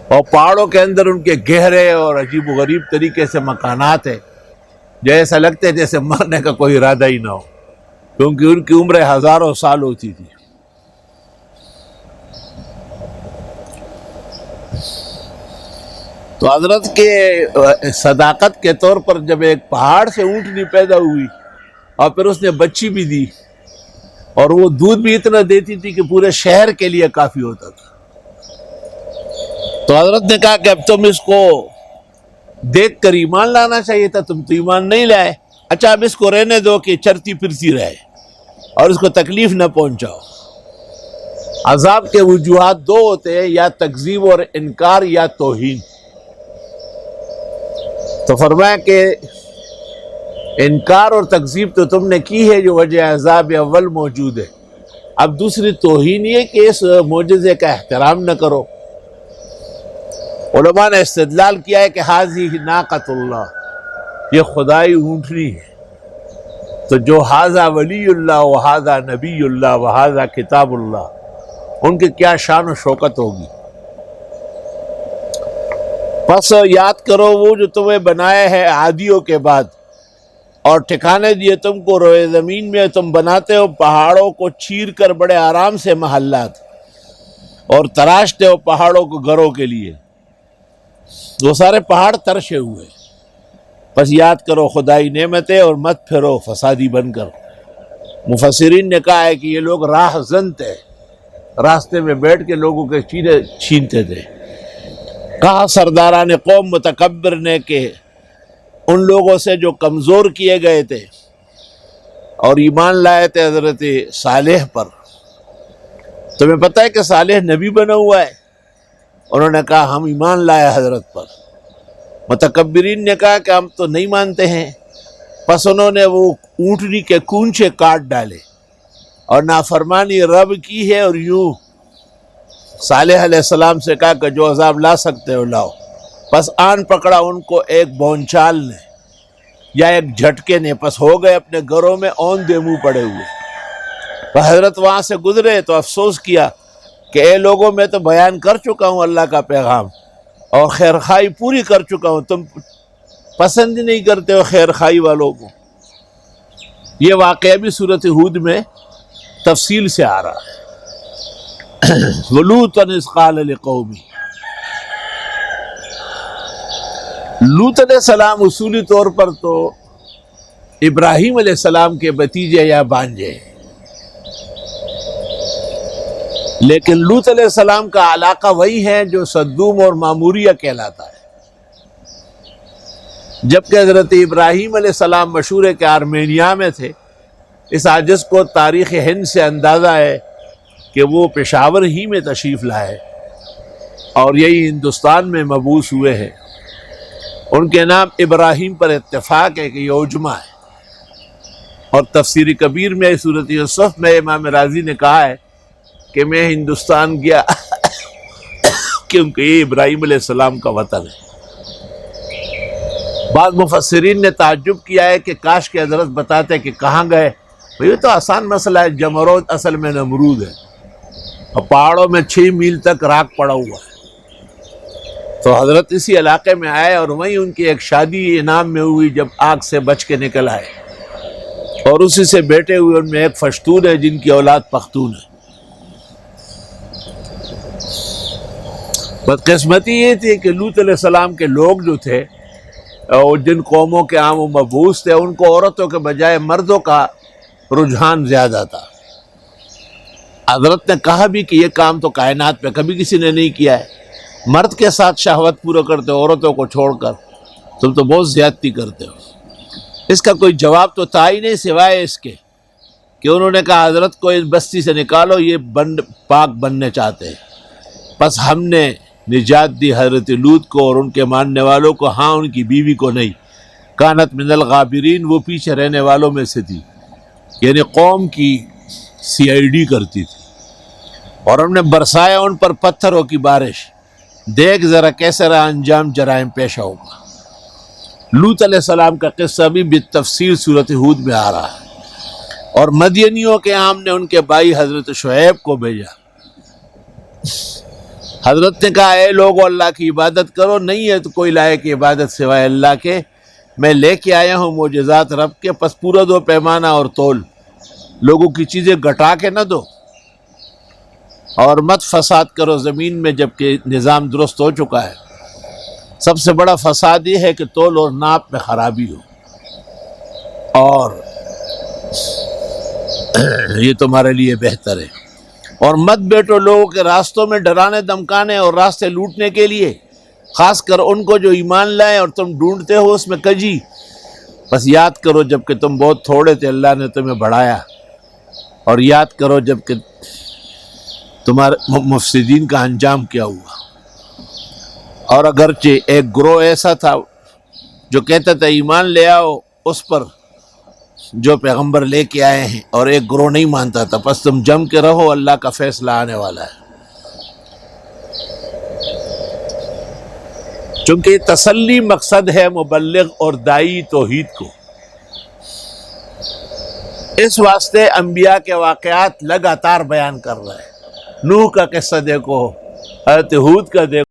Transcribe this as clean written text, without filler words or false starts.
اور پہاڑوں کے اندر ان کے گہرے اور عجیب و غریب طریقے سے مکانات ہیں، جیسا لگتے جیسے مرنے کا کوئی ارادہ ہی نہ ہو، کیونکہ ان کی عمریں ہزاروں سال ہوتی تھی۔ تو حضرت کے صداقت کے طور پر جب ایک پہاڑ سے اونٹنی پیدا ہوئی اور پھر اس نے بچی بھی دی، اور وہ دودھ بھی اتنا دیتی تھی کہ پورے شہر کے لیے کافی ہوتا تھا، تو حضرت نے کہا کہ اب تم اس کو دیکھ کر ایمان لانا چاہیے تھا، تم تو ایمان نہیں لائے، اچھا اب اس کو رہنے دو کہ چرتی پھرتی رہے اور اس کو تکلیف نہ پہنچاؤ۔ عذاب کے وجوہات دو ہوتے ہیں، یا تکذیب اور انکار یا توہین۔ تو فرمایا کہ انکار اور تکذیب تو تم نے کی ہے جو وجہ عذاب اول موجود ہے، اب دوسری توہین یہ کہ اس معجزے کا احترام نہ کرو۔ علماء نے استدلال کیا ہے کہ ھذہ ناقۃ اللہ، یہ خدائی اونٹنی ہے، تو جو ھذا ولی اللہ وھذا نبی اللہ وھذا کتاب اللہ، ان کی کیا شان و شوکت ہوگی۔ پس یاد کرو وہ جو تمہیں بنایا ہے عادیوں کے بعد، اور ٹھکانے دیے تم کو روئے زمین میں، تم بناتے ہو پہاڑوں کو چیر کر بڑے آرام سے محلات، اور تراشتے ہو پہاڑوں کو گھروں کے لیے، وہ سارے پہاڑ ترشے ہوئے۔ بس یاد کرو خدائی نعمتیں اور مت پھرو فسادی بن کر۔ مفسرین نے کہا ہے کہ یہ لوگ راہ زن تھے، راستے میں بیٹھ کے لوگوں کے چیزیں چھینتے تھے۔ کہا سرداران قوم متکبر نے کہ ان لوگوں سے جو کمزور کیے گئے تھے اور ایمان لائے تھے حضرت صالح پر، تمہیں پتہ ہے کہ صالح نبی بنا ہوا ہے؟ انہوں نے کہا ہم ایمان لائے حضرت پر۔ متکبرین نے کہا کہ ہم تو نہیں مانتے ہیں، پس انہوں نے وہ اونٹنی کے کونچے کاٹ ڈالے اور نافرمانی رب کی ہے، اور یوں صالح علیہ السلام سے کہا کہ جو عذاب لا سکتے ہو لاؤ، پس آن پکڑا ان کو ایک بونچال نے یا ایک جھٹکے نے، پس ہو گئے اپنے گھروں میں اوندے منہ پڑے ہوئے۔ تو حضرت وہاں سے گزرے تو افسوس کیا کہ اے لوگوں میں تو بیان کر چکا ہوں اللہ کا پیغام اور خیر خواہی پوری کر چکا ہوں، تم پسند نہیں کرتے ہو خیر خواہی والوں کو۔ یہ واقعہ بھی سورۃ ہود میں تفصیل سے آ رہا ہے۔ وَلُوطًا إِذْ قَالَ لِقَوْمِهِ، لوط علیہ السلام اصولی طور پر تو ابراہیم علیہ السلام کے بھتیجے یا بانجے ہیں، لیکن لوط علیہ السلام کا علاقہ وہی ہے جو صدوم اور ماموریہ کہلاتا ہے، جبکہ حضرت ابراہیم علیہ السلام مشہور ہے کہ آرمینیا میں تھے۔ اس عاجز کو تاریخ ہند سے اندازہ ہے کہ وہ پشاور ہی میں تشریف لائے اور یہی ہندوستان میں مبعوث ہوئے ہیں۔ ان کے نام ابراہیم پر اتفاق ہے کہ یہ عجمہ ہے، اور تفسیر کبیر میں سورۃ یوسف میں امام رازی نے کہا ہے کہ میں ہندوستان گیا کیونکہ یہ ابراہیم علیہ السلام کا وطن ہے۔ بعض مفسرین نے تعجب کیا ہے کہ کاش کہ حضرت بتاتے کہ کہاں گئے، یہ تو آسان مسئلہ ہے، جمرود اصل میں نمرود ہے اور پہاڑوں میں 6 میل تک راکھ پڑا ہوا ہے۔ تو حضرت اسی علاقے میں آئے اور وہیں ان کی ایک شادی انعام میں ہوئی جب آگ سے بچ کے نکل آئے، اور اسی سے بیٹے ہوئے ان میں ایک پشتون ہے جن کی اولاد پختون ہے۔ بدقسمتی یہ تھی کہ لوط علیہ السلام کے لوگ جو تھے اور جن قوموں کے عام و مبعوث تھے، ان کو عورتوں کے بجائے مردوں کا رجحان زیادہ تھا۔ حضرت نے کہا بھی کہ یہ کام تو کائنات میں کبھی کسی نے نہیں کیا ہے، مرد کے ساتھ شہوت پورا کرتے ہو عورتوں کو چھوڑ کر، تم تو بہت زیادتی کرتے ہو۔ اس کا کوئی جواب تو تھا ہی نہیں سوائے اس کے کہ انہوں نے کہا حضرت کو اس بستی سے نکالو، یہ پاک بننے چاہتے ہیں۔ پس ہم نے نجات دی حضرت لوط کو اور ان کے ماننے والوں کو، ہاں ان کی بیوی کو نہیں۔ کانت من الغابرین، وہ پیچھے رہنے والوں میں سے تھی، یعنی قوم کی CID کرتی تھی، اور ہم نے برسایا ان پر پتھروں کی بارش، دیکھ ذرا کیسے رہا انجام جرائم پیشہ ہوگا۔ لوط علیہ السلام کا قصہ بھی بالتفصیل سورۃ ہود میں آ رہا ہے۔ اور مدینیوں کے ہم نے ان کے بھائی حضرت شعیب کو بھیجا، حضرت نے کہا اے لوگو اللہ کی عبادت کرو، نہیں ہے تو کوئی لائق عبادت سوائے اللہ کے، میں لے کے آیا ہوں معجزات رب کے، پس پورا دو پیمانہ اور تول، لوگوں کی چیزیں گھٹا کے نہ دو، اور مت فساد کرو زمین میں جبکہ نظام درست ہو چکا ہے۔ سب سے بڑا فساد یہ ہے کہ تول اور ناپ میں خرابی ہو، اور یہ تمہارے لیے بہتر ہے۔ اور مت بیٹھو لوگوں کے راستوں میں ڈرانے دمکانے اور راستے لوٹنے کے لیے، خاص کر ان کو جو ایمان لائے اور تم ڈھونڈتے ہو اس میں کجی۔ بس یاد کرو جب کہ تم بہت تھوڑے تھے اللہ نے تمہیں بڑھایا، اور یاد کرو جب کہ تمہارے مفسدین کا انجام کیا ہوا۔ اور اگرچہ ایک گروہ ایسا تھا جو کہتا تھا ایمان لے آؤ اس پر جو پیغمبر لے کے آئے ہیں، اور ایک گروہ نہیں مانتا تھا، پس تم جم کے رہو، اللہ کا فیصلہ آنے والا ہے۔ چونکہ یہ تسلی مقصد ہے مبلغ اور دائی توحید کو، اس واسطے انبیاء کے واقعات لگاتار بیان کر رہا ہے۔ نوح کا قصہ دیکھو، حضرت ہود کا دیکھو،